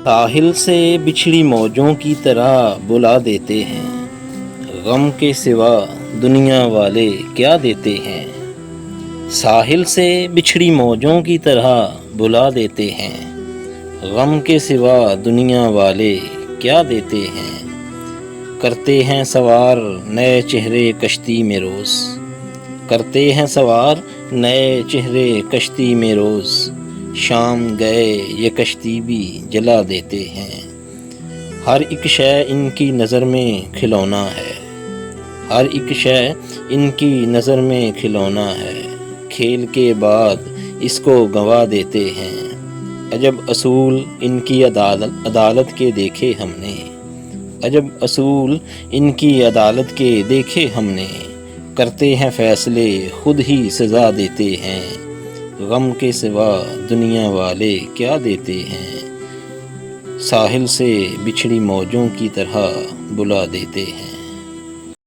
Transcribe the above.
ساحل سے بچھڑی موجوں کی طرح بلا دیتے ہیں، غم کے سوا دنیا والے کیا دیتے ہیں۔ ساحل سے بچھڑی موجوں کی طرح بلا دیتے ہیں، غم کے سوا دنیا والے کیا دیتے ہیں۔ کرتے ہیں سوار نئے چہرے کشتی میں روز، کرتے ہیں سوار نئے چہرے کشتی میں روز، شام گئے یہ کشتی بھی جلا دیتے ہیں۔ ہر ایک شے ان کی نظر میں کھلونا ہے، ہر ایک شے ان کی نظر میں کھلونا ہے، کھیل کے بعد اس کو گنوا دیتے ہیں۔ عجب اصول ان کی عدالت کے دیکھے ہم نے، عجب اصول ان کی عدالت کے دیکھے ہم نے، کرتے ہیں فیصلے خود ہی سزا دیتے ہیں، غم کے سوا دنیا والے کیا دیتے ہیں۔ ساحل سے بچھڑی موجوں کی طرح بلا دیتے ہیں۔